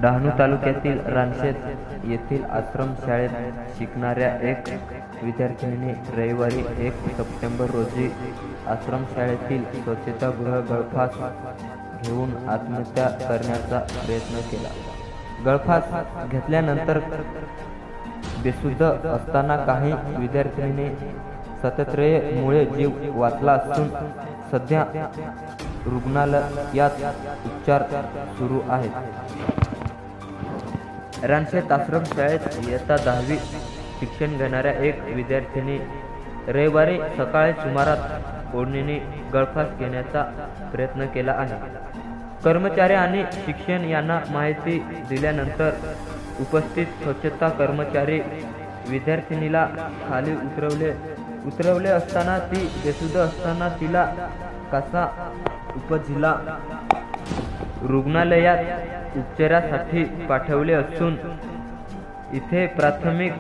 डहाणू तालुक्यातील रानशेत येथील आश्रमशाळेत शिकणाऱ्या एक विद्यार्थिनीने रविवारी 1 सप्टेंबर रोजी आश्रमशाळेतील स्वच्छतागृह गळफास घेऊन आत्महत्या करण्याचा प्रयत्न केला। गळफास घेतल्यानंतर बेशुद्ध असताना काही विद्यार्थिनीने सततमुळे जीव वाचला असून सध्या रुग्णालयात उपचार सुरू आहेत। रानशेत आश्रमशाळेत इयत्ता 10वी शिक्षण घेणाऱ्या एक विद्यार्थिनी रविवारी सकाळी सुमारास ओढणीने गळफास घेण्याचा प्रयत्न केला आहे। कर्मचारी आणि शिक्षक यांना माहिती दिल्यानंतर उपस्थित स्वच्छता कर्मचारी विद्यार्थिनीला खाली उतरवले असताना ती बेशुद्ध असताना तिला कासा उपजिल्हा रुग्णालयात उपचारासाठी पाठवले असून इथे प्राथमिक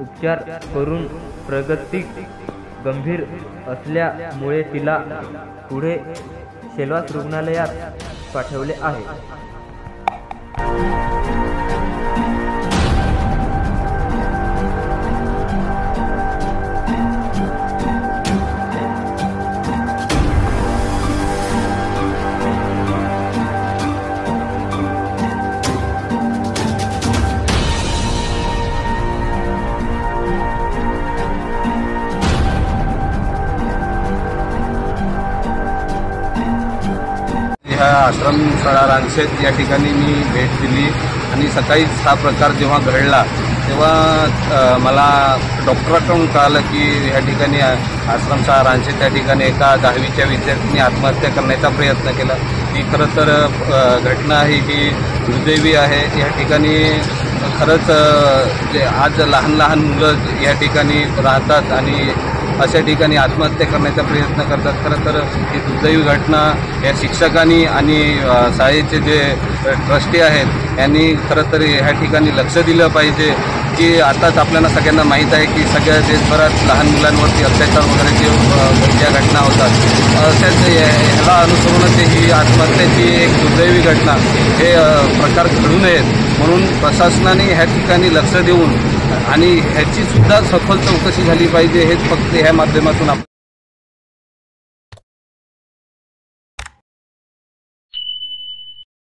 उपचार करून प्रगती गंभीर असल्यामुळे तिला पुढे सेल्वास रुग्णालयात पाठवले आहे। ह्या आश्रमशाळा रानशेत या ठिकाणी मी भेट दिली आणि सकाळीच हा प्रकार जेव्हा घडला तेव्हा मला डॉक्टरांकडून कळालं की ह्या ठिकाणी आश्रमशाळा रानशेत या ठिकाणी एका 10वीच्या विद्यार्थ्यांनी आत्महत्या करण्याचा प्रयत्न केला। ही खरं तर घटना ही दुर्दैवी आहे। या ठिकाणी खरंच जे आज लहान मुलं या ठिकाणी राहतात आणि अशा ठिकाणी आत्महत्या करण्याचा प्रयत्न करतात। खरं तर ही दुर्दैवी घटना या शिक्षकांनी आणि शाळेचे जे ट्रस्टी आहेत यांनी खरं तर ह्या ठिकाणी लक्ष दिलं पाहिजे की आताच आपल्याला सगळ्यांना माहीत आहे की सगळ्या देशभरात लहान मुलांवरती अत्याचार वगैरे ज्या घटना होतात अशाच ह्याला अनुसरूनच ही आत्महत्येची एक दुर्दैवी घटना हे प्रकार घडू नयेत म्हणून प्रशासनाने ह्या ठिकाणी लक्ष देऊन आणि ह्याची सुद्धा सखोल चौकशी झाली पाहिजे हेच फक्त ह्या माध्यमातून